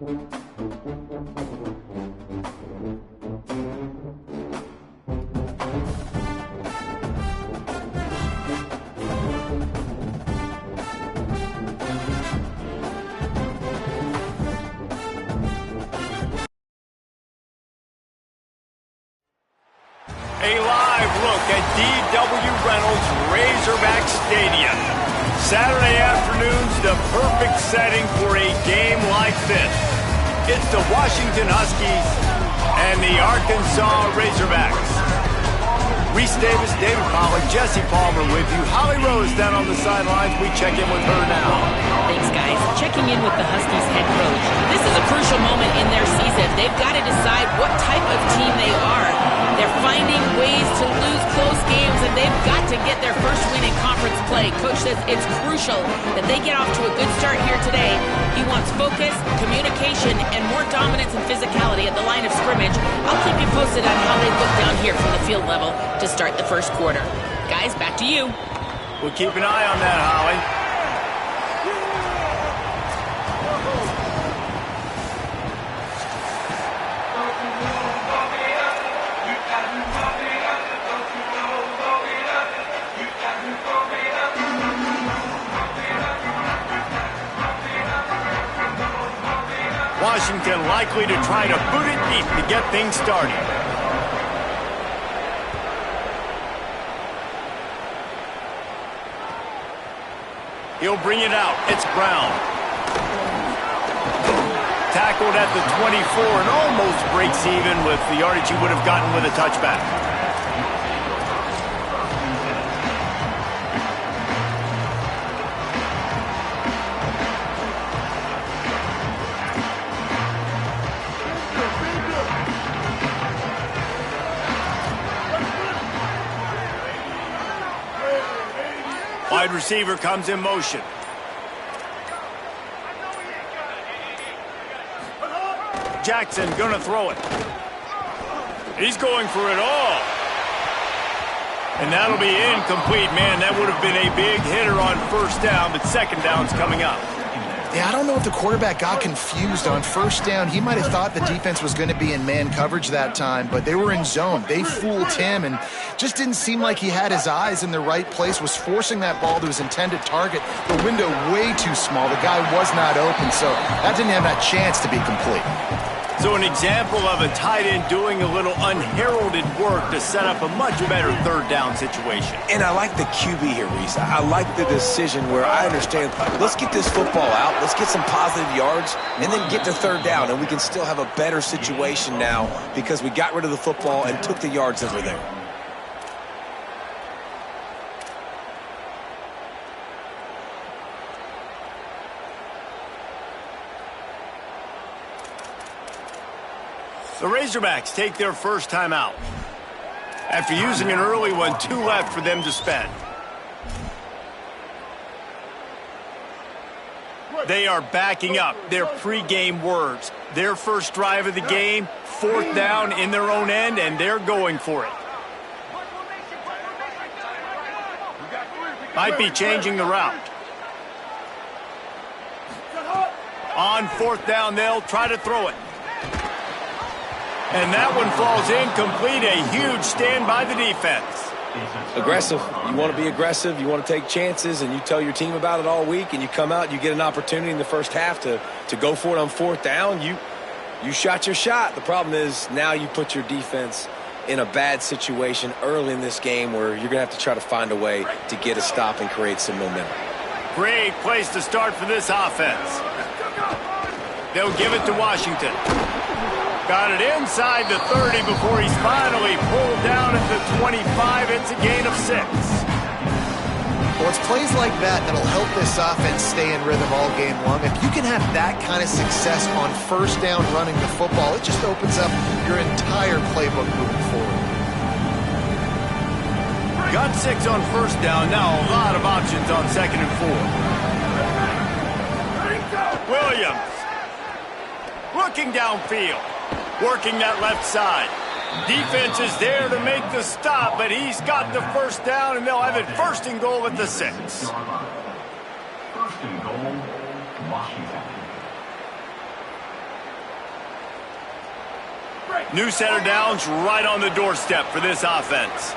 A live look at D.W. Reynolds Razorback Stadium. Saturday afternoon's the perfect setting for a game like this. It's the Washington Huskies and the Arkansas Razorbacks. Reese Davis, David Pollack, Jesse Palmer with you. Holly Rose down on the sidelines. We check in with her now. Thanks, guys. Checking in with the Huskies head coach. This is a crucial moment in their season. They've got to decide what type of team they are. They're finding ways to lose close games, and they've got to get their first win in conference play. Coach says it's crucial that they get off to a good start here today. He wants focus, communication, and more dominance and physicality at the line of scrimmage. I'll keep you posted on how they look down here from the field level to start the first quarter. Guys, back to you. We'll keep an eye on that, Holly. Washington likely to try to boot it deep to get things started. He'll bring it out. It's Brown. Tackled at the 24 and almost breaks even with the yardage he would have gotten with a touchback. Wide receiver comes in motion. Jackson gonna throw it. He's going for it all. And that'll be incomplete. Man, that would have been a big hitter on first down, but second down's coming up. Yeah, I don't know if the quarterback got confused on first down. He might have thought the defense was going to be in man coverage that time, but they were in zone. They fooled him and just didn't seem like he had his eyes in the right place, was forcing that ball to his intended target. The window way too small. The guy was not open, so that didn't have that chance to be complete. So an example of a tight end doing a little unheralded work to set up a much better third down situation. And I like the QB here, Reese. I like the decision where I understand, let's get this football out, let's get some positive yards, and then get to third down, and we can still have a better situation now because we got rid of the football and took the yards that were there. The Razorbacks take their first time out. After using an early one, 2 left for them to spend. They are backing up their pregame words. Their first drive of the game, 4th down in their own end, and they're going for it. Might be changing the route. On 4th down, they'll try to throw it. And that one falls incomplete. A huge stand by the defense. Aggressive. You want to be aggressive. You want to take chances, and you tell your team about it all week, and you come out, you get an opportunity in the first half to go for it on 4th down. You shot your shot. The problem is now you put your defense in a bad situation early in this game where you're going to have to try to find a way to get a stop and create some momentum. Great place to start for this offense. They'll give it to Washington. Got it inside the 30 before he's finally pulled down at the 25. It's a gain of 6. Well, it's plays like that that'll help this offense stay in rhythm all game long. If you can have that kind of success on first down running the football, it just opens up your entire playbook moving forward. Got 6 on first down. Now a lot of options on 2nd and 4. Williams looking downfield. Working that left side. Defense is there to make the stop, but he's got the first down, and they'll have it 1st and goal at the 6. 1st and goal, Washington. New set of downs right on the doorstep for this offense.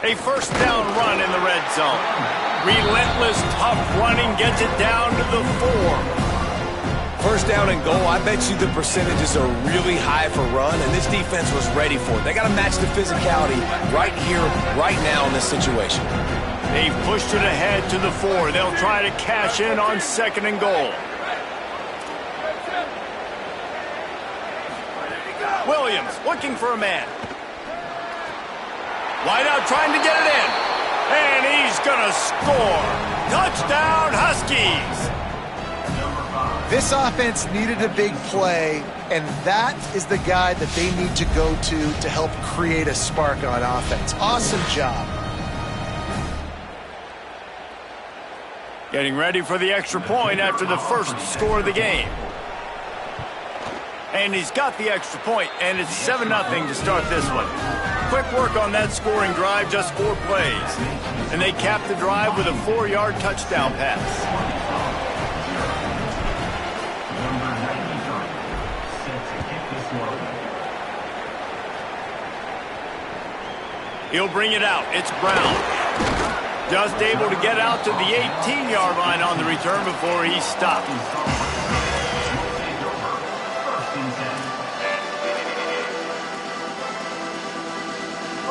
A first down run in the red zone. Relentless, tough running gets it down to the 4. First down and goal, I bet you the percentages are really high for run, and this defense was ready for it. They got to match the physicality right here, right now in this situation. They've pushed it ahead to the 4. They'll try to cash in on second and goal. Williams looking for a man. Wide out trying to get it in. And he's going to score. Touchdown, Huskies. This offense needed a big play, and that is the guy that they need to go to help create a spark on offense. Awesome job. Getting ready for the extra point after the first score of the game. And he's got the extra point, and it's 7-0 to start this one. Quick work on that scoring drive, just 4 plays. And they capped the drive with a 4-yard touchdown pass. He'll bring it out. It's Brown. Just able to get out to the 18-yard line on the return before he's stopped.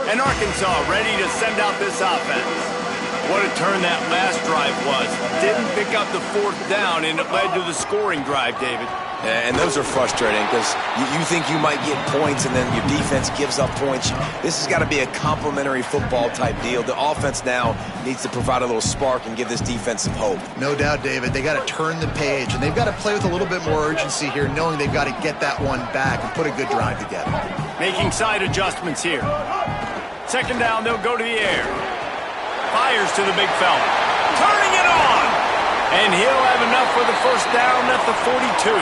And Arkansas ready to send out this offense. What a turn that last drive was. Didn't pick up the 4th down, and it led to the scoring drive, David. Yeah, and those are frustrating because you think you might get points and then your defense gives up points. This has got to be a complementary football type deal. The offense now needs to provide a little spark and give this defense some hope. No doubt, David. They got to turn the page, and they've got to play with a little bit more urgency here, knowing they've got to get that one back and put a good drive together. Making side adjustments here. Second down, they'll go to the air. Fires to the big fella. Turning it on! And he'll have enough for the first down at the 42.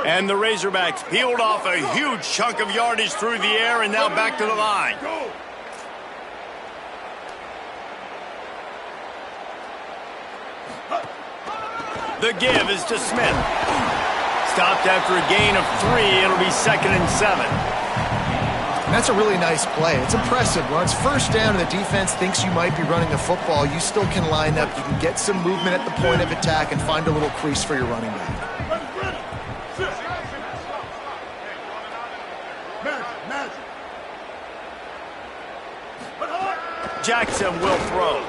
And the Razorbacks peeled off a huge chunk of yardage through the air and now back to the line. The give is to Smith. Stopped after a gain of 3. It'll be 2nd and 7. And that's a really nice play. It's impressive. When it's first down and the defense thinks you might be running the football, you still can line up. You can get some movement at the point of attack and find a little crease for your running back. Jackson will throw.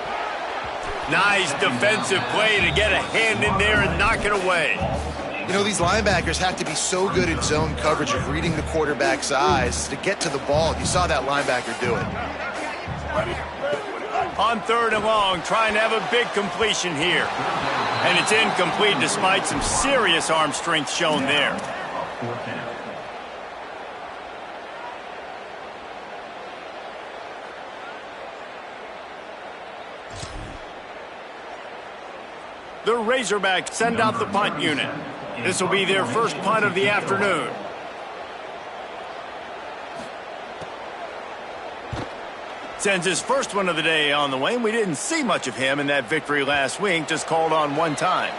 Nice defensive play to get a hand in there and knock it away. You know, these linebackers have to be so good at zone coverage of reading the quarterback's eyes to get to the ball. You saw that linebacker do it. On 3rd and long, trying to have a big completion here. And it's incomplete despite some serious arm strength shown there. The Razorbacks send out the punt unit. This will be their first punt of the afternoon. Sends his first one of the day on the way. We didn't see much of him in that victory last week, just called on one time.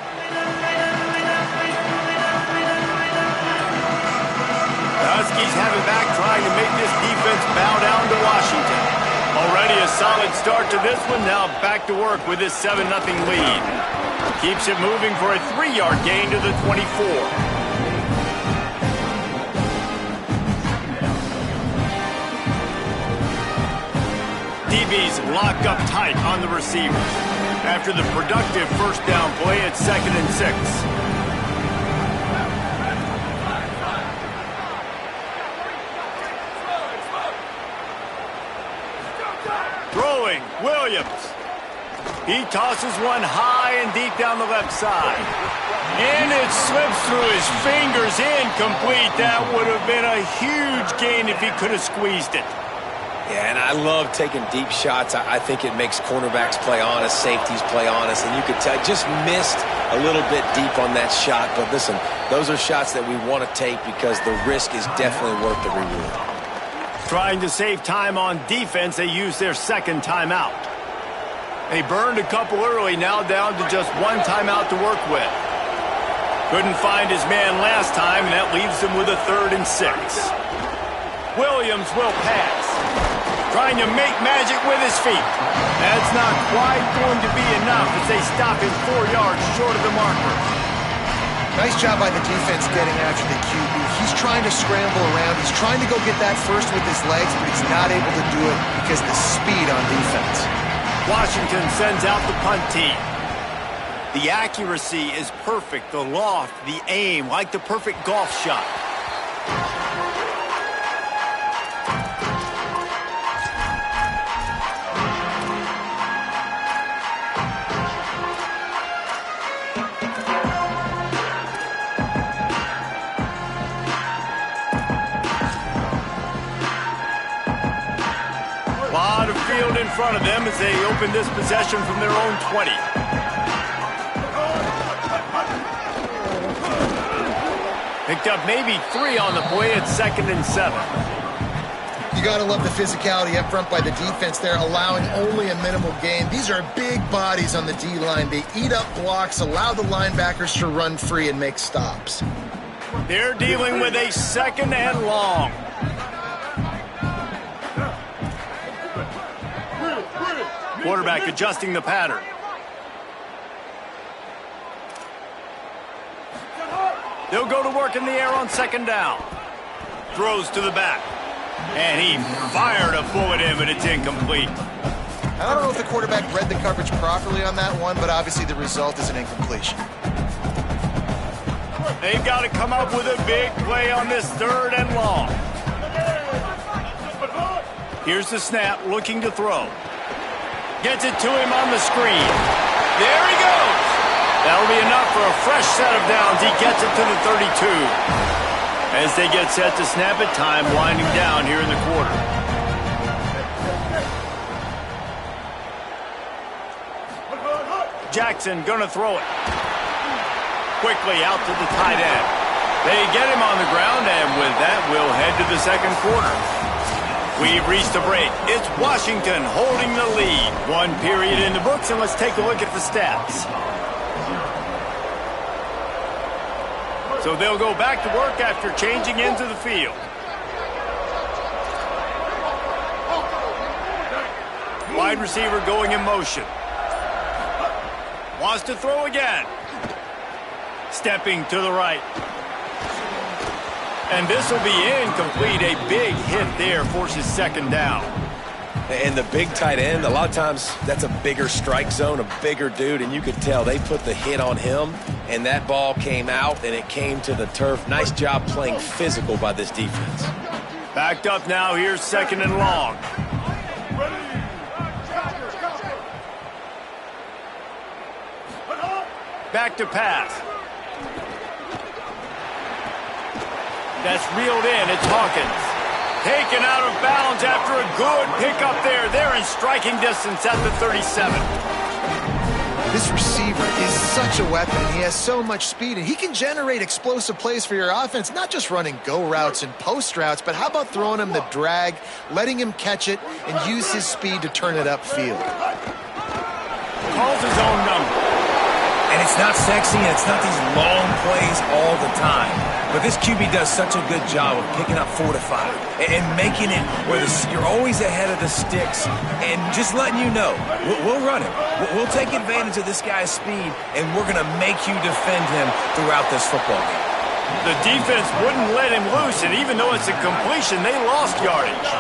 The Huskies have it back, trying to make this defense bow down to Washington. Already a solid start to this one. Now back to work with this 7-0 lead. Keeps it moving for a 3-yard gain to the 24. DBs lock up tight on the receivers. After the productive first down play, it's 2nd and 6. Throwing, Williams. He tosses one high and deep down the left side. And it slips through his fingers, incomplete. That would have been a huge gain if he could have squeezed it. Yeah, and I love taking deep shots. I think it makes cornerbacks play honest, safeties play honest, and you could tell just missed a little bit deep on that shot. But listen, those are shots that we want to take because the risk is definitely worth the reward. Trying to save time on defense, they use their second timeout. They burned a couple early, now down to just one timeout to work with. Couldn't find his man last time, and that leaves him with a 3rd and 6. Williams will pass. Trying to make magic with his feet. That's not quite going to be enough as they stop him 4 yards short of the marker. Nice job by the defense getting after the QB. He's trying to scramble around. He's trying to go get that first with his legs, but he's not able to do it because of the speed on defense. Washington sends out the punt team. The accuracy is perfect. The loft, the aim, like the perfect golf shot. Field in front of them as they open this possession from their own 20. Picked up maybe 3 on the play at 2nd and 7. You got to love the physicality up front by the defense there, allowing only a minimal gain. These are big bodies on the D-line. They eat up blocks, allow the linebackers to run free and make stops. They're dealing with a 2nd and long. Quarterback adjusting the pattern. They'll go to work in the air on 2nd down. Throws to the back. And he fired a bullet in, but it's incomplete. I don't know if the quarterback read the coverage properly on that one, but obviously the result is an incompletion. They've got to come up with a big play on this 3rd and long. Here's the snap, looking to throw. Gets it to him on the screen. There he goes. That'll be enough for a fresh set of downs. He gets it to the 32. As they get set to snap it, time winding down here in the quarter. Jackson gonna throw it. Quickly out to the tight end. They get him on the ground, and with that, we'll head to the 2nd quarter. We've reached a break. It's Washington holding the lead. 1 period in the books, and let's take a look at the stats. So they'll go back to work after changing into the field. Wide receiver going in motion. Wants to throw again. Stepping to the right. And this will be incomplete. A big hit there forces 2nd down. And the big tight end, a lot of times that's a bigger strike zone, a bigger dude, and you could tell they put the hit on him, and that ball came out, and it came to the turf. Nice job playing physical by this defense. Backed up now, here's 2nd and long. Back to pass. That's reeled in. It's Hawkins. Taken out of bounds after a good pickup there. They're in striking distance at the 37. This receiver is such a weapon. He has so much speed, and he can generate explosive plays for your offense, not just running go routes and post routes, but how about throwing him the drag, letting him catch it, and use his speed to turn it upfield. Calls his own number. And it's not sexy, and it's not these long plays all the time. But this QB does such a good job of picking up 4 to 5 and making it where you're always ahead of the sticks and just letting you know, we'll run him. We'll take advantage of this guy's speed, and we're going to make you defend him throughout this football game. The defense wouldn't let him loose, and even though it's a completion, they lost yardage.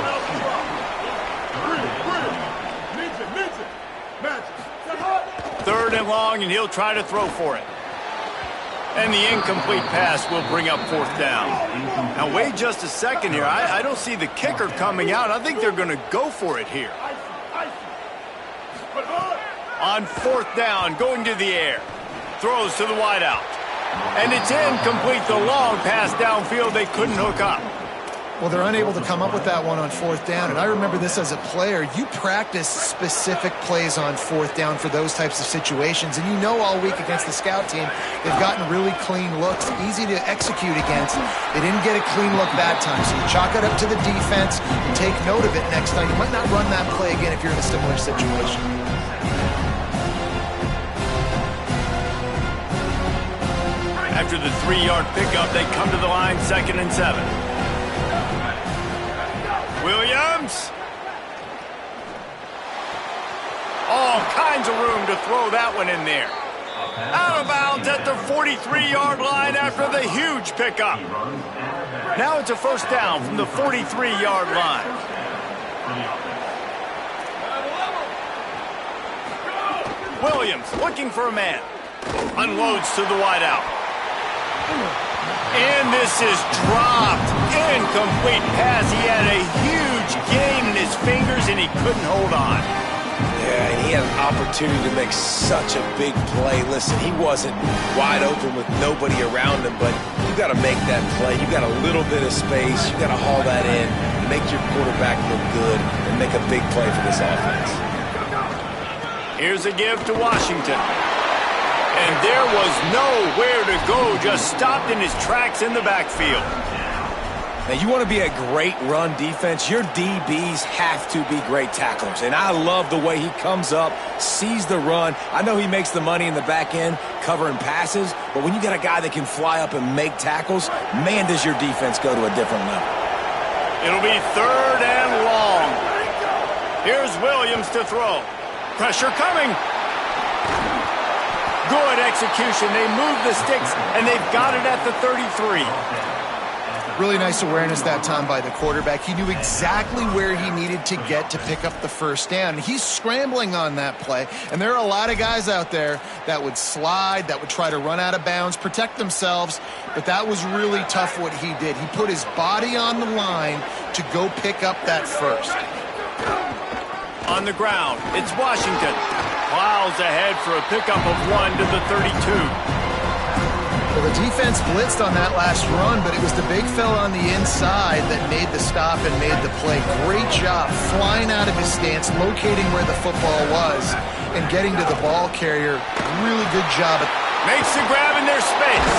3rd and long, and he'll try to throw for it. And the incomplete pass will bring up 4th down. Now, wait just a second here. I don't see the kicker coming out. I think they're going to go for it here. On 4th down, going to the air. Throws to the wideout. And it's incomplete. The long pass downfield they couldn't hook up. Well, they're unable to come up with that one on fourth down, and I remember this as a player. You practice specific plays on fourth down for those types of situations, and you know all week against the scout team, they've gotten really clean looks, easy to execute against. They didn't get a clean look that time, so you chalk it up to the defense and take note of it next time. You might not run that play again if you're in a similar situation. After the 3-yard pickup, they come to the line, 2nd and 7. Williams. All kinds of room to throw that one in there. Out of bounds at the 43-yard line after the huge pickup. Now it's a first down from the 43-yard line. Williams looking for a man. Unloads to the wideout. And this is dropped. Incomplete pass. He had a huge gain in his fingers, and he couldn't hold on. Yeah, and he had an opportunity to make such a big play. Listen, he wasn't wide open with nobody around him, but you got to make that play. You got a little bit of space. You got to haul that in, make your quarterback look good, and make a big play for this offense. Here's a give to Washington. And there was nowhere to go, just stopped in his tracks in the backfield. Now, you want to be a great run defense, your DBs have to be great tacklers. And I love the way he comes up, sees the run. I know he makes the money in the back end covering passes, but when you got a guy that can fly up and make tackles, man, does your defense go to a different level. It'll be 3rd and long. Here's Williams to throw. Pressure coming. Good execution. They move the sticks, and they've got it at the 33. Really nice awareness that time by the quarterback. He knew exactly where he needed to get to pick up the first down. He's scrambling on that play, and there are a lot of guys out there that would slide, that would try to run out of bounds, protect themselves, but that was really tough what he did. He put his body on the line to go pick up that first. On the ground, it's Washington. Plows ahead for a pickup of 1 to the 32. Well, the defense blitzed on that last run, but it was the big fella on the inside that made the stop and made the play. Great job flying out of his stance, locating where the football was, and getting to the ball carrier. Really good job. Makes the grab in their space.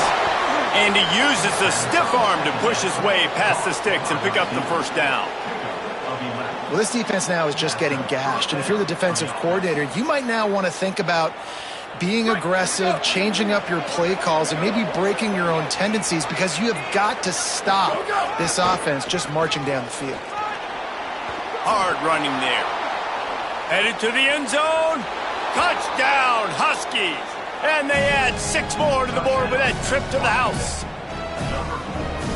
And he uses the stiff arm to push his way past the sticks and pick up the first down. Well, this defense now is just getting gashed. And if you're the defensive coordinator, you might now want to think about being aggressive, changing up your play calls, and maybe breaking your own tendencies, because you have got to stop this offense just marching down the field. Hard running there. Headed to the end zone. Touchdown, Huskies. And they add 6 more to the board with that trip to the house.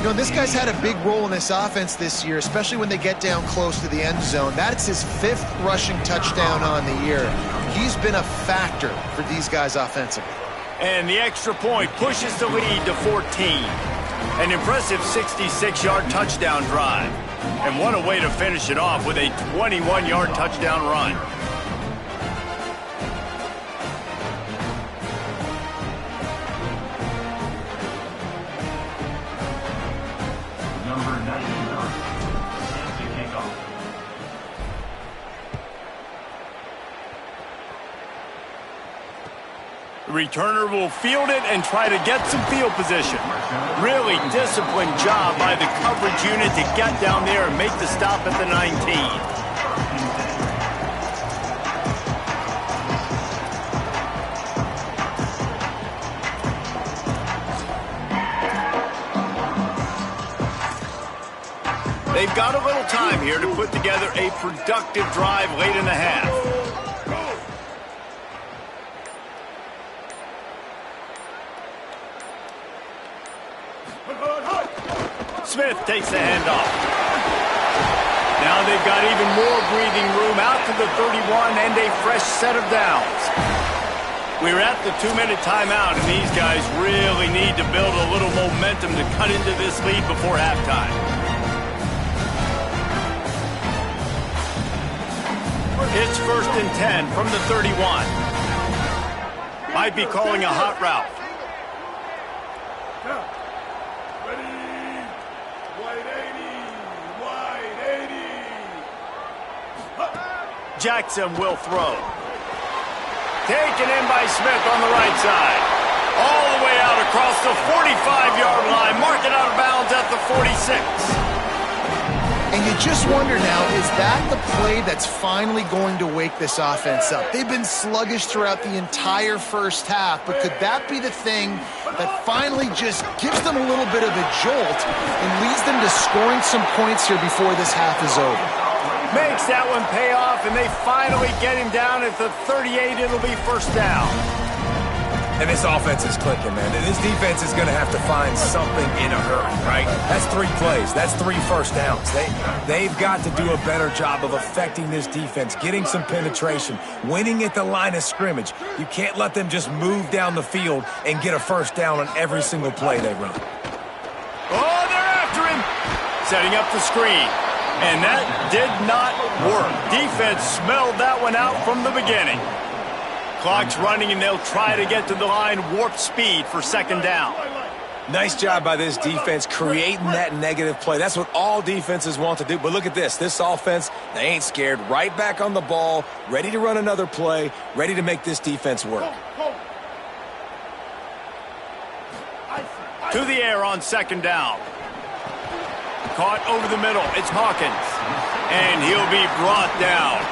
You know, this guy's had a big role in this offense this year, especially when they get down close to the end zone. That's his 5th rushing touchdown on the year. He's been a factor for these guys offensively. And the extra point pushes the lead to 14. An impressive 66-yard touchdown drive. And what a way to finish it off with a 21-yard touchdown run. The returner will field it and try to get some field position. Really disciplined job by the coverage unit to get down there and make the stop at the 19. They've got a little time here to put together a productive drive late in the half. Smith takes the handoff. Now they've got even more breathing room out to the 31 and a fresh set of downs. We're at the 2-minute timeout, and these guys really need to build a little momentum to cut into this lead before halftime. It's 1st and 10 from the 31. Might be calling a hot route. Jackson will throw. Taken in by Smith on the right side. All the way out across the 45-yard line. Mark it out of bounds at the 46. And you just wonder now, is that the play that's finally going to wake this offense up? They've been sluggish throughout the entire first half, but could that be the thing that finally just gives them a little bit of a jolt and leads them to scoring some points here before this half is over? Makes that one pay off, and they finally get him down at the 38. It'll be first down. And this offense is clicking, man. This defense is going to have to find something in a hurry, right? That's 3 plays. That's 3 first downs. They've got to do a better job of affecting this defense, getting some penetration, winning at the line of scrimmage. You can't let them just move down the field and get a first down on every single play they run. Oh, they're after him. Setting up the screen. And that did not work. Defense smelled that one out from the beginning. Clock's running, and they'll try to get to the line warp speed for second down. Nice job by this defense creating that negative play. That's what all defenses want to do. But look at this. This offense, they ain't scared. Right back on the ball, ready to run another play, ready to make this defense work. To the air on second down. Caught over the middle. It's Hawkins. And he'll be brought down.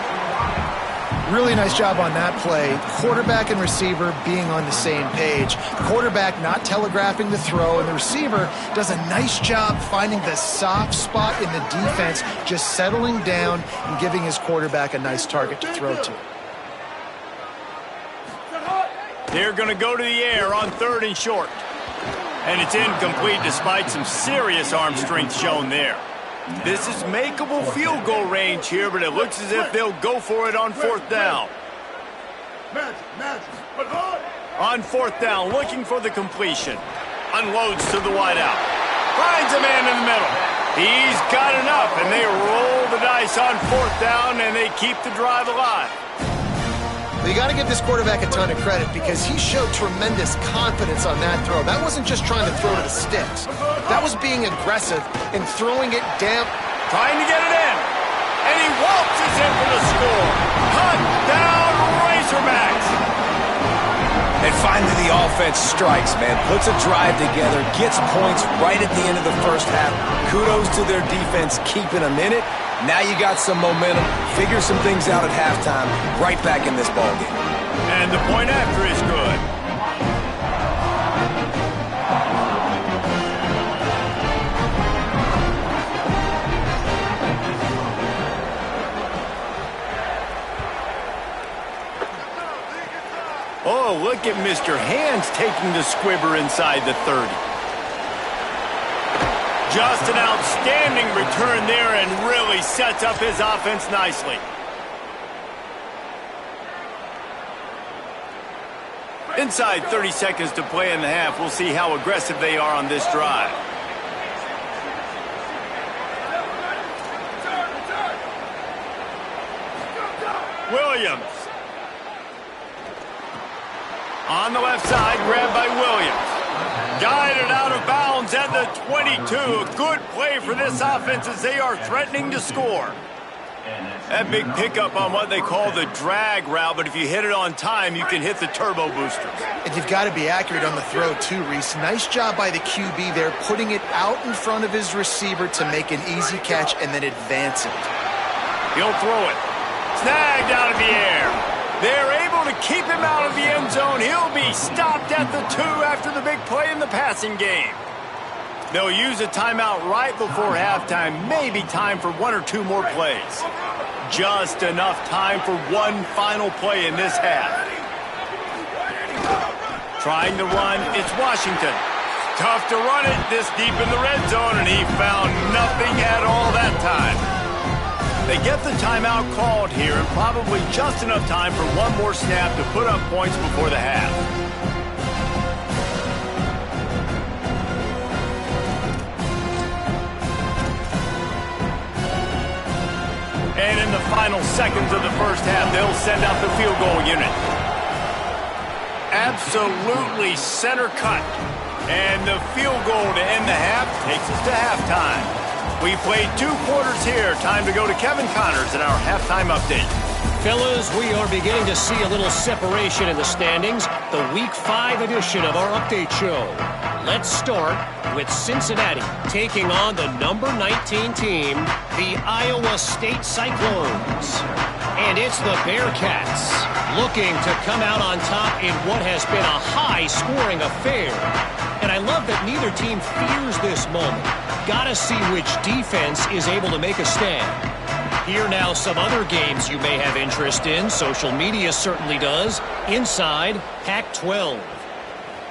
Really nice job on that play. Quarterback and receiver being on the same page. Quarterback not telegraphing the throw, and the receiver does a nice job finding the soft spot in the defense, just settling down and giving his quarterback a nice target to throw to. They're going to go to the air on 3rd and short. And it's incomplete despite some serious arm strength shown there. This is makeable field goal range here, but it looks as if they'll go for it on 4th down. On 4th down, looking for the completion. Unloads to the wideout. Finds a man in the middle. He's got enough, and they roll the dice on 4th down, and they keep the drive alive. Well, you got to give this quarterback a ton of credit because he showed tremendous confidence on that throw. That wasn't just trying to throw to the sticks. That was being aggressive and throwing it down. Trying to get it in. And he waltzes in for the score. Touchdown, Razorbacks. And finally the offense strikes, man. Puts a drive together, gets points right at the end of the first half. Kudos to their defense keeping them in it. Now you got some momentum. Figure some things out at halftime. Right back in this ballgame. And the point after is good. Oh, look at Mr. Hands taking the squibber inside the 30. Just an outstanding return there and really sets up his offense nicely. Inside 30 seconds to play in the half. We'll see how aggressive they are on this drive. Williams. On the left side, grabbed by Williams. Guided out of bounds at the 22. A good play for this offense as they are threatening to score. That big pickup on what they call the drag route, but if you hit it on time, you can hit the turbo boosters. And you've got to be accurate on the throw too, Reese. Nice job by the QB there, putting it out in front of his receiver to make an easy catch and then advance it. He'll throw it. Snagged out of the air. They're able to keep him out of the end zone. He'll be stopped at the 2 after the big play in the passing game. They'll use a timeout right before halftime. Maybe time for 1 or 2 more plays. Just enough time for one final play in this half. Trying to run, it's Washington. Tough to run it this deep in the red zone, and he found nothing at all that time. They get the timeout called here, and probably just enough time for one more snap to put up points before the half. And in the final seconds of the first half, they'll send out the field goal unit. Absolutely center cut. And the field goal to end the half takes us to halftime. We played 2 quarters here. Time to go to Kevin Connors in our halftime update. Fellas, we are beginning to see a little separation in the standings. The Week 5 edition of our update show. Let's start with Cincinnati taking on the number 19 team, the Iowa State Cyclones. And it's the Bearcats looking to come out on top in what has been a high-scoring affair. And I love that neither team fears this moment. Gotta see which defense is able to make a stand. Here now some other games you may have interest in. Social media certainly does. Inside Pac-12.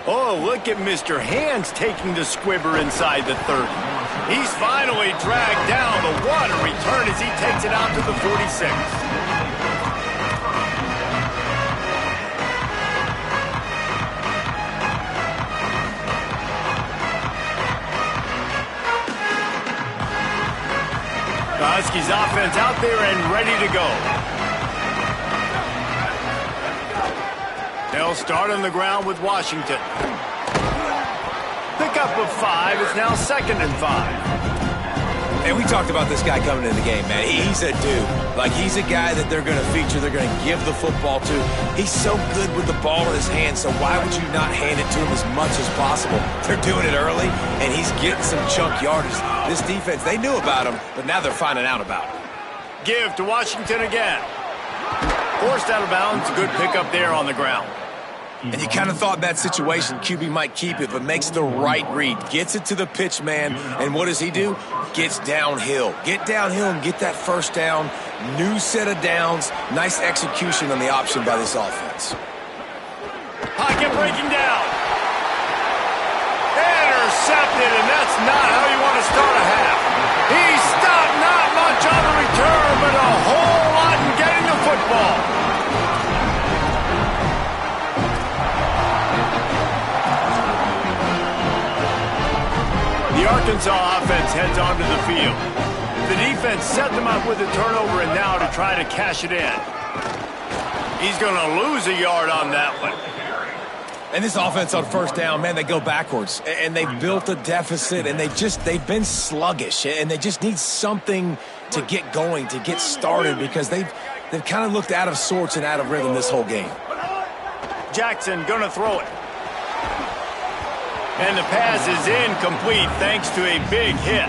Oh, look at Mr. Hands taking the squibber inside the 30. He's finally dragged down, but what a return as he takes it out to the 46. Huskies offense out there and ready to go. They'll start on the ground with Washington. Pickup of 5. It's now 2nd and 5. And we talked about this guy coming into the game, man. He's a dude. Like, he's a guy that they're going to feature, they're going to give the football to. He's so good with the ball in his hand, so why would you not hand it to him as much as possible? They're doing it early, and he's getting some chunk yardage. This defense, they knew about him, but now they're finding out about him. Give to Washington again. Forced out of bounds. Good pickup there on the ground. And you kind of thought in that situation QB might keep it, but makes the right read. Gets it to the pitch man, and what does he do? Gets downhill. Get downhill and get that first down. New set of downs. Nice execution on the option by this offense. Pocket breaking down. Intercepted, and that's not how you want to start a half. He stopped not much on the return, but a whole lot in getting the football. The Arkansas offense heads onto the field. The defense set them up with a turnover and now to try to cash it in. He's going to lose a yard on that one. And this offense on first down, man, they go backwards. And they've built a deficit, and they've been sluggish. And they just need something to get going, to get started, because they've kind of looked out of sorts and out of rhythm this whole game. Jackson going to throw it. And the pass is incomplete thanks to a big hit.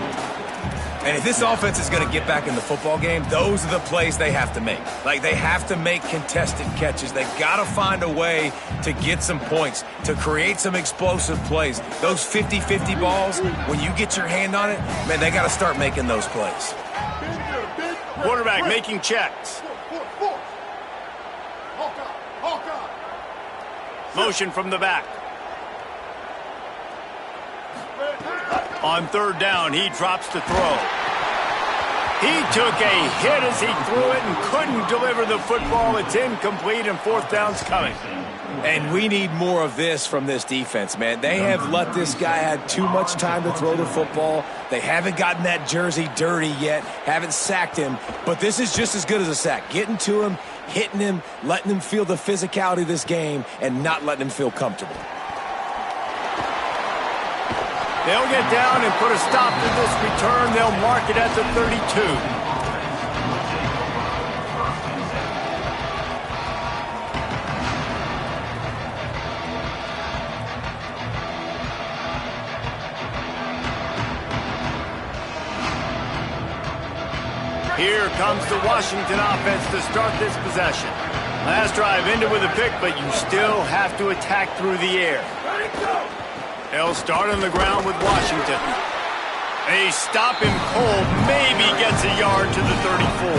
And if this offense is going to get back in the football game, those are the plays they have to make. Like, they have to make contested catches. They've got to find a way to get some points, to create some explosive plays. Those 50-50 balls, when you get your hand on it, man, they got to start making those plays. Quarterback making checks. Motion from the back. On third down, he drops to throw. He took a hit as he threw it and couldn't deliver the football. It's incomplete, and fourth down's coming. And we need more of this from this defense, man. They have let this guy have too much time to throw the football. They haven't gotten that jersey dirty yet, haven't sacked him. But this is just as good as a sack. Getting to him, hitting him, letting him feel the physicality of this game, and not letting him feel comfortable. They'll get down and put a stop to this return. They'll mark it at the 32. Here comes the Washington offense to start this possession. Last drive ended with a pick, but you still have to attack through the air. They'll start on the ground with Washington. They stop him cold, maybe gets a yard to the 34.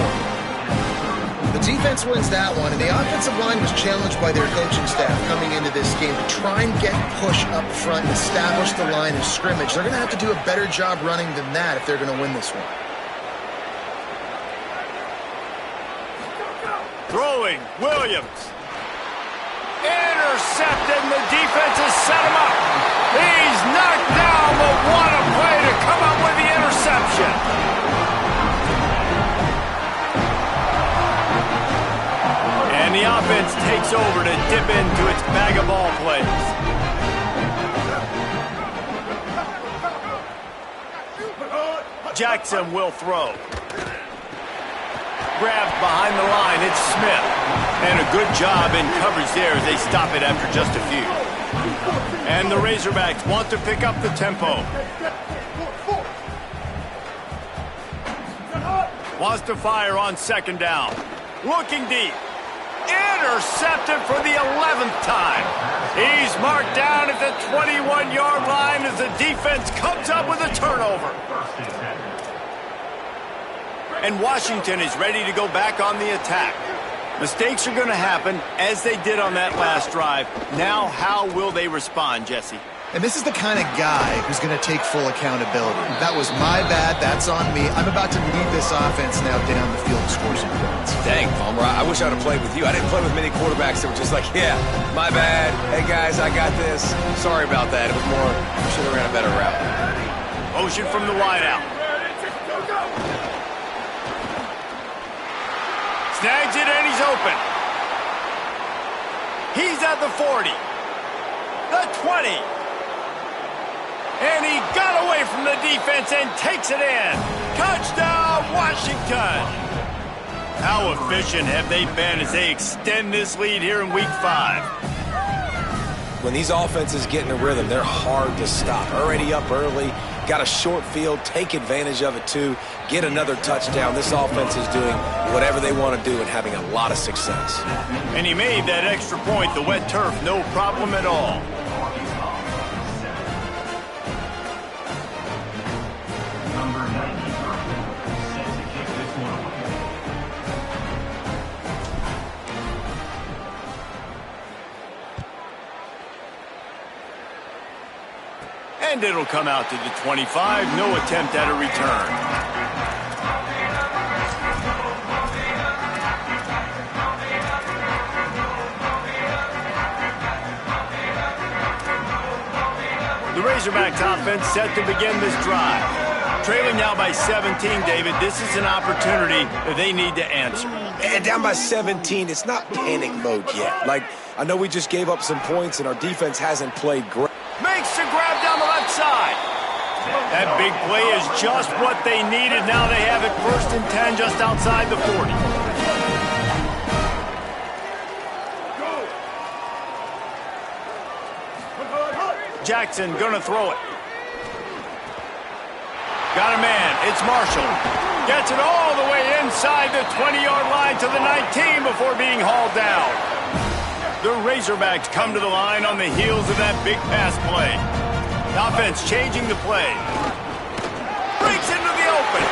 The defense wins that one, and the offensive line was challenged by their coaching staff coming into this game to try and get push up front and establish the line of scrimmage. They're going to have to do a better job running than that if they're going to win this one. Throwing, Williams. Intercepted, and the defense has set him up. He's knocked down, but what a play to come up with the interception. And the offense takes over to dip into its bag of ball plays. Jackson will throw. grabs behind the line. It's Smith. And a good job in coverage there as they stop it after just a few. And the Razorbacks want to pick up the tempo. Wants to fire on second down. Looking deep. Intercepted for the 11th time. He's marked down at the 21-yard line as the defense comes up with a turnover. And Washington is ready to go back on the attack. Mistakes are going to happen, as they did on that last drive. Now, how will they respond, Jesse? And this is the kind of guy who's going to take full accountability. That was my bad. That's on me. I'm about to lead this offense now down the field and score some points. Dang, Palmer, I wish I'd have played with you. I didn't play with many quarterbacks that were just like, yeah, my bad. Hey, guys, I got this. Sorry about that. It was more, we should have ran a better route. Motion from the wideout. Snags it and he's open. He's at the 40. The 20. And he got away from the defense and takes it in. Touchdown, Washington. How efficient have they been as they extend this lead here in Week 5? When these offenses get in a rhythm, they're hard to stop. Already up early, got a short field, take advantage of it too, get another touchdown. This offense is doing whatever they want to do and having a lot of success. And he made that extra point, the wet turf, no problem at all. And it'll come out to the 25. No attempt at a return. The Razorbacks offense set to begin this drive. Trailing now by 17, David. This is an opportunity that they need to answer. And down by 17, it's not panic mode yet. Like, I know we just gave up some points and our defense hasn't played great. Makes the grab down the left side. That big play is just what they needed. Now they have it 1st and 10 just outside the 40. Jackson gonna throw it. Got a man. It's Marshall. Gets it all the way inside the 20-yard line to the 19 before being hauled down. The Razorbacks come to the line on the heels of that big pass play. Offense changing the play. Breaks into the open.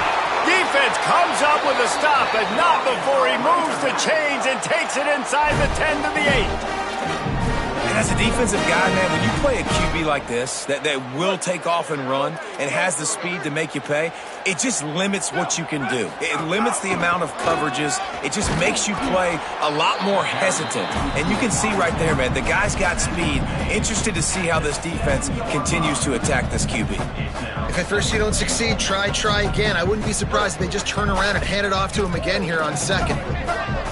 Defense comes up with a stop, but not before he moves the chains and takes it inside the 10 to the 8. And as a defensive guy, man, when you play a QB like this that will take off and run and has the speed to make you pay, it just limits what you can do. It limits the amount of coverages. It just makes you play a lot more hesitant. And you can see right there, man, the guy's got speed. Interested to see how this defense continues to attack this QB. If at first you don't succeed, try again. I wouldn't be surprised if they just turn around and hand it off to him again here on second.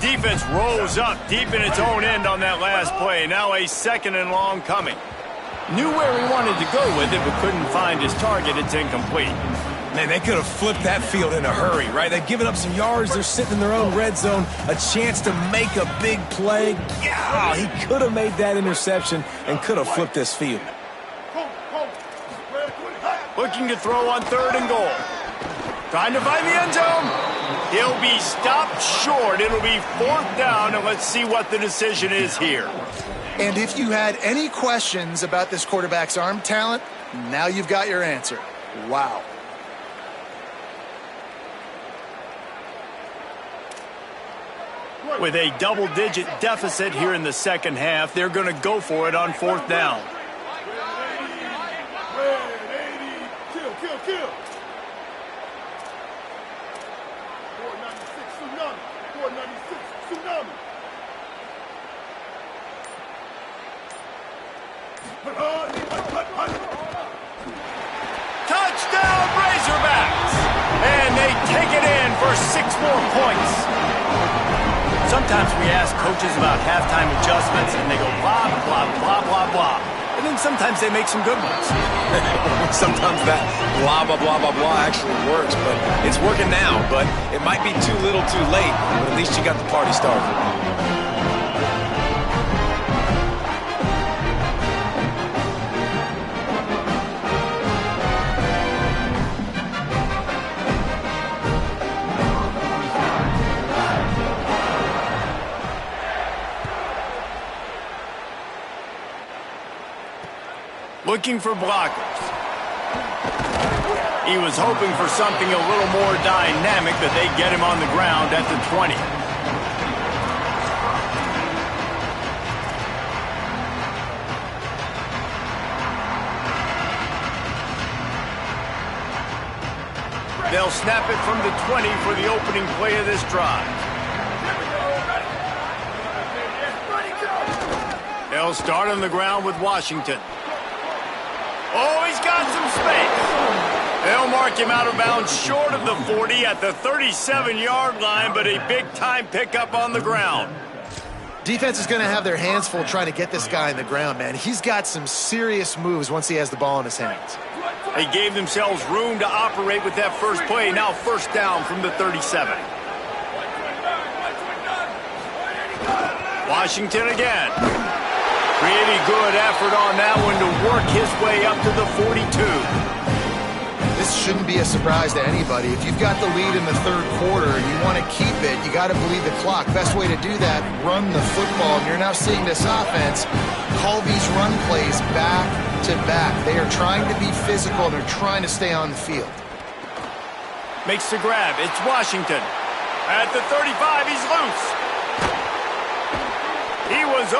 Defense rose up deep in its own end on that last play. Now a 2nd and long coming. Knew where he wanted to go with it, but couldn't find his target. It's incomplete. Man, they could have flipped that field in a hurry, right? They've given up some yards. They're sitting in their own red zone. A chance to make a big play. Yeah, he could have made that interception and could have flipped this field. Looking to throw on 3rd and goal. Trying to find the end zone. He'll be stopped short. It'll be 4th down, and let's see what the decision is here. And if you had any questions about this quarterback's arm talent, now you've got your answer. Wow. With a double-digit deficit here in the second half, they're going to go for it on 4th down. Touchdown, Razorbacks! And they take it in for 6 more points. Sometimes we ask coaches about halftime adjustments, and they go blah, blah, blah, blah, blah. And then sometimes they make some good ones. Sometimes that blah, blah, blah, blah, blah actually works, but it's working now. But it might be too little too late, but at least you got the party started. Looking for blockers. He was hoping for something a little more dynamic, but they get him on the ground at the 20. They'll snap it from the 20 for the opening play of this drive. They'll start on the ground with Washington. Oh, he's got some space. They'll mark him out of bounds short of the 40 at the 37-yard line, but a big-time pickup on the ground. Defense is going to have their hands full trying to get this guy in the ground, man. He's got some serious moves once he has the ball in his hands. They gave themselves room to operate with that first play. Now first down from the 37. Washington again. Pretty good effort on that one to work his way up to the 42. This shouldn't be a surprise to anybody. If you've got the lead in the third quarter and you want to keep it, you got to bleed the clock. Best way to do that, run the football. And you're now seeing this offense call these run plays back to back. They are trying to be physical. They're trying to stay on the field. Makes the grab. It's Washington. At the 35, he's loose. He was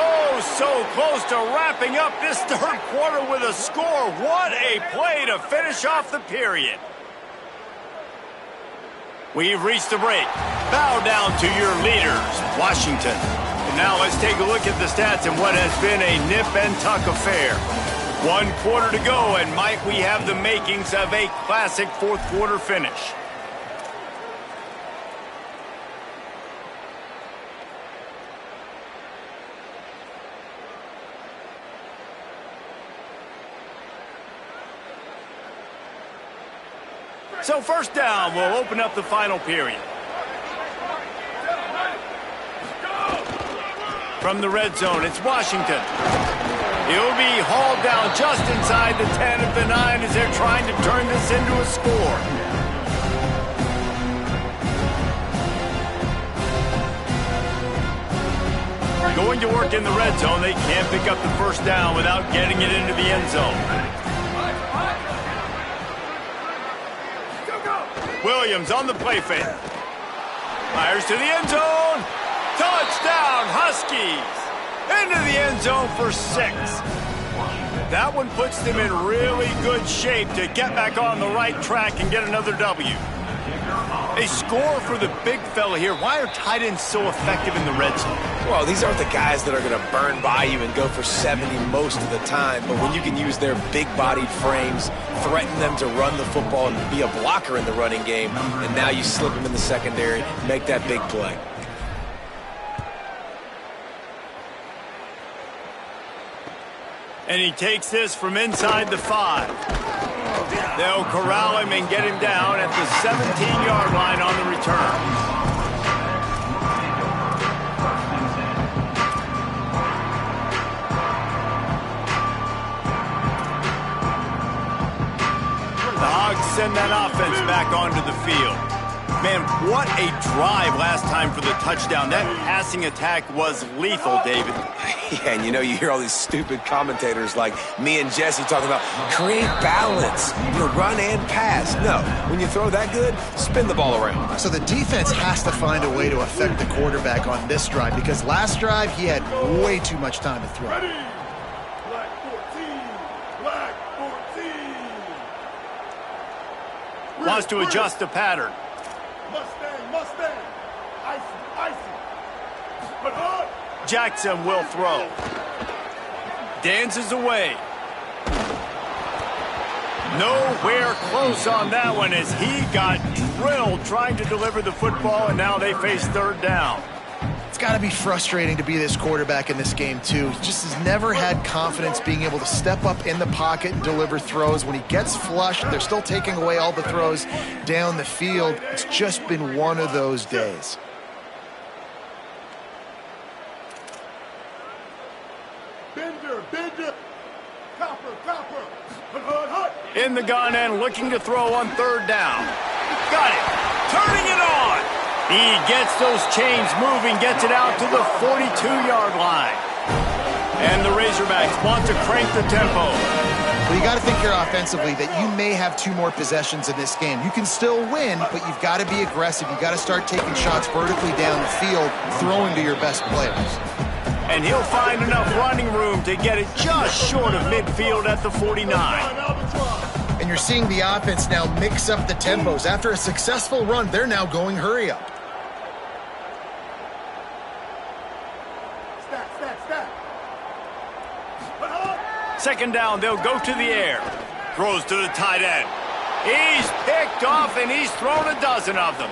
so close to wrapping up this third quarter with a score. What a play to finish off the period. We've reached the break. Bow down to your leaders, Washington. And now let's take a look at the stats in what has been a nip-and-tuck affair. 1 quarter to go, and might we have the makings of a classic fourth-quarter finish. So first down will open up the final period. From the red zone, it's Washington. He'll be hauled down just inside the 10 of the 9 as they're trying to turn this into a score. Going to work in the red zone, they can't pick up the first down without getting it into the end zone. Williams on the play fake. Fires to the end zone. Touchdown, Huskies. Into the end zone for 6. That one puts them in really good shape to get back on the right track and get another W. A score for the big fella here. Why are tight ends so effective in the red zone? Well, these aren't the guys that are going to burn by you and go for 70 most of the time. But when you can use their big-bodied frames, threaten them to run the football and be a blocker in the running game, and now you slip them in the secondary, make that big play. And he takes this from inside the 5. They'll corral him and get him down at the 17-yard line on the return. The Hogs send that offense back onto the field. Man, what a drive last time for the touchdown. That passing attack was lethal, David. Yeah, and you hear all these stupid commentators like me and Jesse talking about create balance, run and pass. No, when you throw that good, spin the ball around. So the defense has to find a way to affect the quarterback on this drive because last drive he had way too much time to throw. Ready. Black 14. Wants to adjust the pattern. Mustang. Icy. Jackson will throw. Dances away. Nowhere close on that one as he got drilled trying to deliver the football, and now they face third down. It's got to be frustrating to be this quarterback in this game, too. He just has never had confidence being able to step up in the pocket and deliver throws. When he gets flushed, they're still taking away all the throws down the field. It's just been one of those days. Bender. Copper. In the gun and looking to throw on third down. Got it. Turning it on. He gets those chains moving, gets it out to the 42-yard line. And the Razorbacks want to crank the tempo. Well, you got to think here offensively that you may have 2 more possessions in this game. You can still win, but you've got to be aggressive. You've got to start taking shots vertically down the field, throwing to your best players. And he'll find enough running room to get it just short of midfield at the 49. And you're seeing the offense now mix up the tempos. After a successful run, they're now going hurry up. Stack. Second down, they'll go to the air. Throws to the tight end. He's picked off, and he's thrown a dozen of them.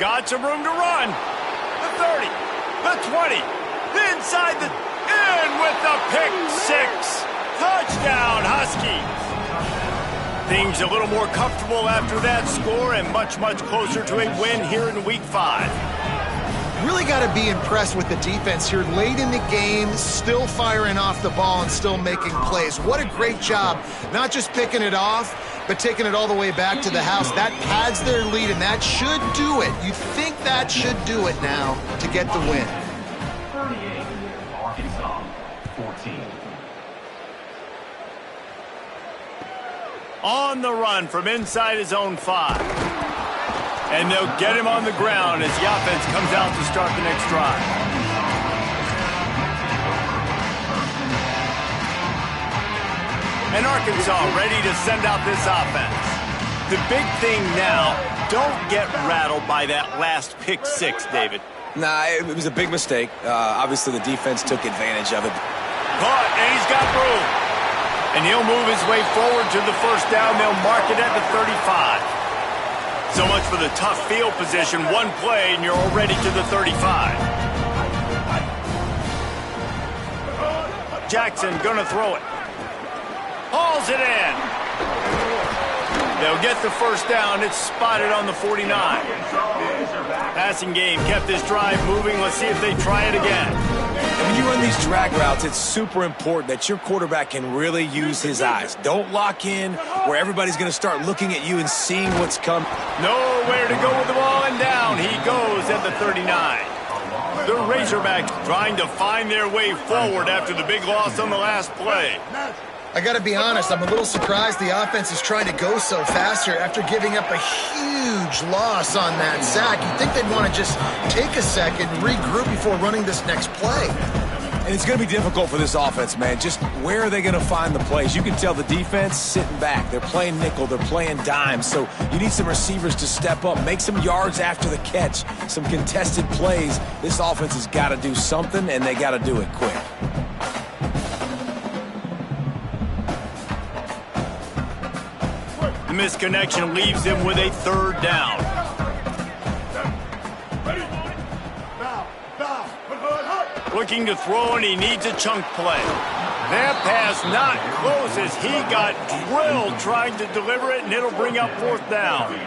Got some room to run. The 30, the 20, inside the... in with the pick 6. Touchdown, Huskies. Things a little more comfortable after that score and much, much closer to a win here in Week 5. Really got to be impressed with the defense here late in the game, still firing off the ball and still making plays. What a great job, not just picking it off, but taking it all the way back to the house. That pads their lead, and that should do it. You think that should do it now to get the win. 38, Arkansas, 14. On the run from inside his own 5. And they'll get him on the ground as the offense comes out to start the next drive. And Arkansas ready to send out this offense. The big thing now, don't get rattled by that last pick 6, David. Nah, it was a big mistake. Obviously, the defense took advantage of it. Caught, and he's got room. And he'll move his way forward to the first down. They'll mark it at the 35. So much for the tough field position. One play, and you're already to the 35. Jackson gonna throw it. Hauls it in. They'll get the first down. It's spotted on the 49. Passing game kept this drive moving. Let's see if they try it again. And when you run these drag routes, it's super important that your quarterback can really use his eyes. Don't lock in where everybody's going to start looking at you and seeing what's coming. Nowhere to go with the ball, and down he goes at the 39. The Razorbacks trying to find their way forward after the big loss on the last play. I got to be honest, I'm a little surprised the offense is trying to go so fast here after giving up a huge loss on that sack. You'd think they'd want to just take a second and regroup before running this next play. And it's going to be difficult for this offense, man. Just where are they going to find the plays? You can tell the defense sitting back. They're playing nickel. They're playing dime. So you need some receivers to step up, make some yards after the catch, some contested plays. This offense has got to do something, and they got to do it quick. The misconnection leaves them with a third down. Looking to throw, and he needs a chunk play. That pass not close as he got drilled trying to deliver it, and it'll bring up fourth down.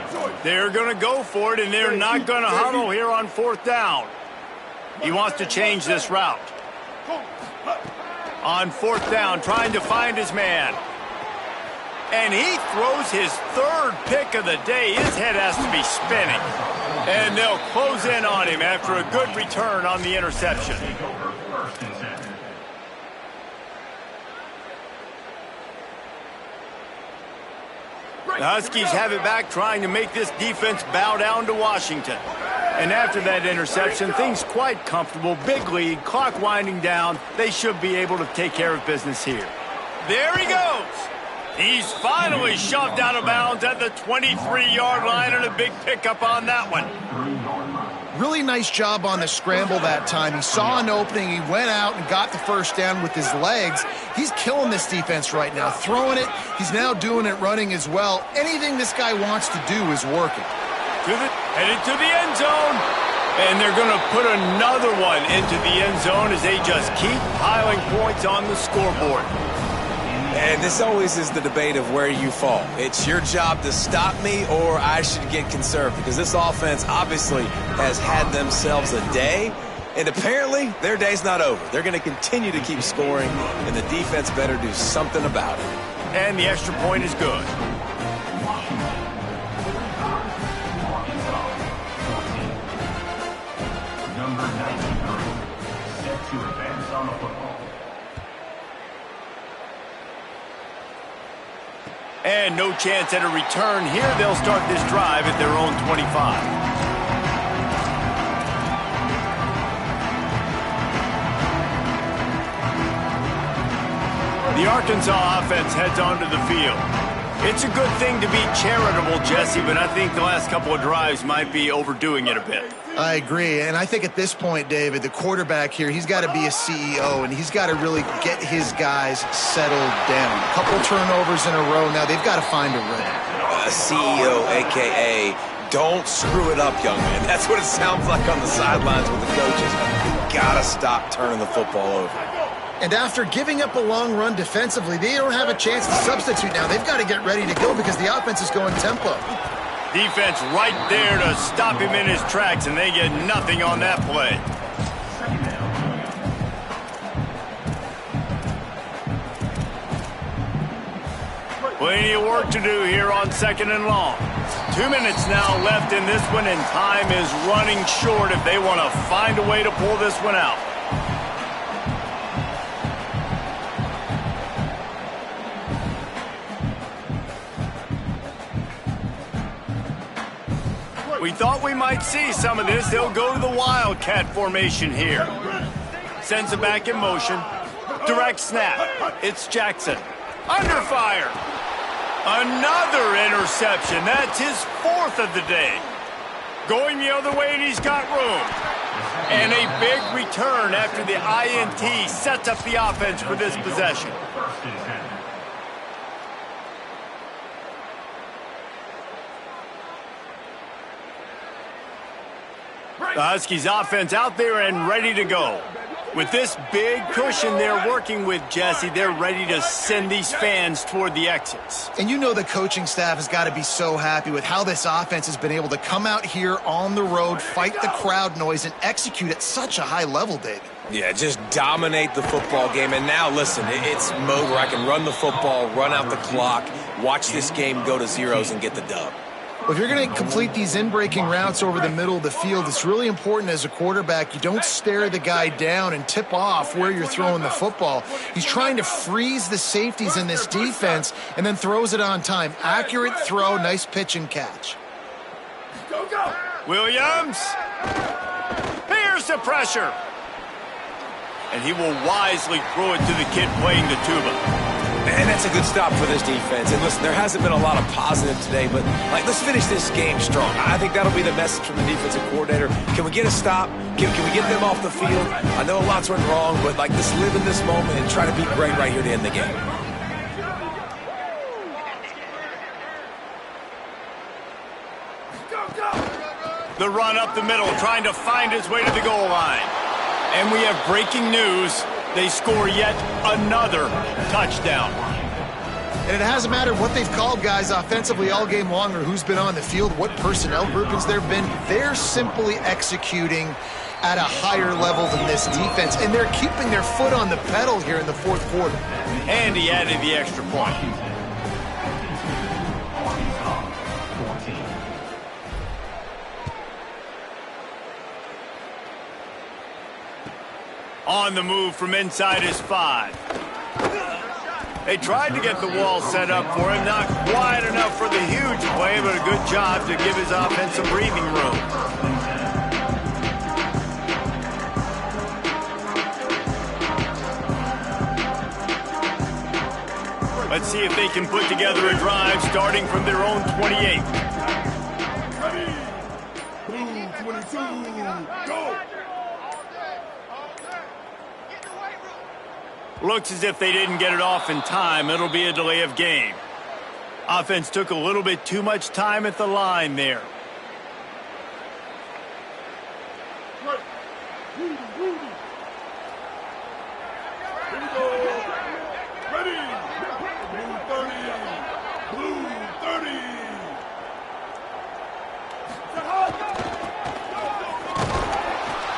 They're going to go for it, and they're not going to huddle here on fourth down. He wants to change this route. On fourth down, trying to find his man. And he throws his third pick of the day. His head has to be spinning. And they'll close in on him after a good return on the interception. The Huskies have it back, trying to make this defense bow down to Washington. And after that interception, things quite comfortable. Big lead, clock winding down. They should be able to take care of business here. There he goes. He's finally shoved out of bounds at the 23-yard line, and a big pickup on that one. Really nice job on the scramble that time. He saw an opening. He went out and got the first down with his legs. He's killing this defense right now. Throwing it. He's now doing it running as well. Anything this guy wants to do is working. Headed to the end zone. And they're going to put another one into the end zone as they just keep piling points on the scoreboard. And this always is the debate of where you fall. It's your job to stop me, or I should get conserved, because this offense obviously has had themselves a day, and apparently their day's not over. They're going to continue to keep scoring, and the defense better do something about it. And the extra point is good. Number 93, set to advance on the football. And no chance at a return here. They'll start this drive at their own 25. The Arkansas offense heads onto the field. It's a good thing to be charitable, Jesse, but I think the last couple of drives might be overdoing it a bit. I agree, and I think at this point, David, the quarterback here, he's got to be a CEO, and he's got to really get his guys settled down. A couple turnovers in a row now. They've got to find a rhythm. CEO, a.k.a. don't screw it up, young man. That's what it sounds like on the sidelines with the coaches. You got to stop turning the football over. And after giving up a long run defensively, they don't have a chance to substitute now. They've got to get ready to go because the offense is going tempo. Defense right there to stop him in his tracks, and they get nothing on that play. Plenty of work to do here on 2nd and long. 2 minutes now left in this one, and time is running short if they want to find a way to pull this one out. We thought we might see some of this. They'll go to the Wildcat formation here. Sends it back in motion. Direct snap. It's Jackson. Under fire. Another interception. That's his 4th of the day. Going the other way, and he's got room. And a big return after the INT sets up the offense for this possession. The Huskies offense out there and ready to go. With this big cushion they're working with, Jesse, they're ready to send these fans toward the exits. And you know the coaching staff has got to be so happy with how this offense has been able to come out here on the road, fight the crowd noise, and execute at such a high level, David. Yeah, just dominate the football game. And now, listen, it's mode where I can run the football, run out the clock, watch this game go to zeros and get the dub. Well, if you're going to complete these in-breaking routes over the middle of the field, it's really important as a quarterback you don't stare the guy down and tip off where you're throwing the football. He's trying to freeze the safeties in this defense and then throws it on time. Accurate throw, nice pitch and catch. Go, go! Williams. Here's the pressure. And he will wisely throw it to the kid playing the tuba. And that's a good stop for this defense. And listen, there hasn't been a lot of positive today, but let's finish this game strong. I think that'll be the message from the defensive coordinator. Can we get a stop? Can we get them off the field? I know lots went wrong, but let's live in this moment and try to be great right here to end the game. Go, go! The run up the middle, trying to find his way to the goal line. And we have breaking news. They score yet another touchdown. And it hasn't mattered what they've called guys offensively all game long or who's been on the field, what personnel groupings there have been. They're simply executing at a higher level than this defense, and they're keeping their foot on the pedal here in the 4th quarter. And he added the extra point. On the move from inside his 5. They tried to get the wall set up for him. Not quite enough for the huge play, but a good job to give his offense some breathing room. Let's see if they can put together a drive starting from their own 28. Ready? Blue 22, go! Looks as if they didn't get it off in time. It'll be a delay of game. Offense took a little bit too much time at the line there.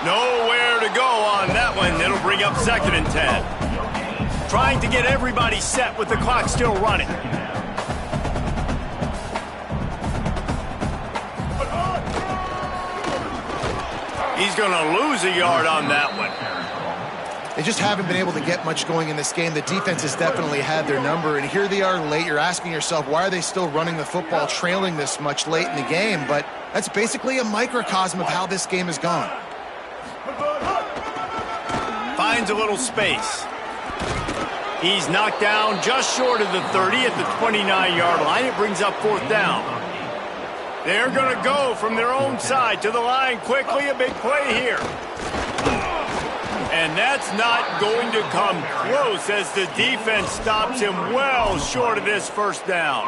Nowhere to go on that one. It'll bring up 2nd and 10. Trying to get everybody set with the clock still running. He's going to lose a yard on that one. They just haven't been able to get much going in this game. The defense has definitely had their number, and here they are late. You're asking yourself, why are they still running the football trailing this much late in the game? But that's basically a microcosm of how this game has gone. Finds a little space. He's knocked down just short of the 30 at the 29-yard line. It brings up 4th down. They're going to go from their own side to the line quickly. A big play here. And that's not going to come close as the defense stops him well short of this 1st down.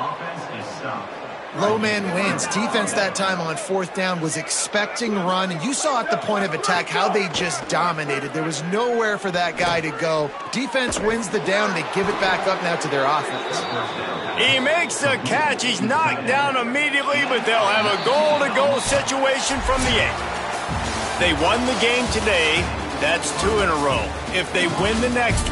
Low man wins. Defense that time on 4th down was expecting run, and you saw at the point of attack how they just dominated. There was nowhere for that guy to go. Defense wins the down. They give it back up now to their offense. He makes the catch. He's knocked down immediately, but they'll have a goal-to-goal situation from the 8. They won the game today. That's 2 in a row. If they win the next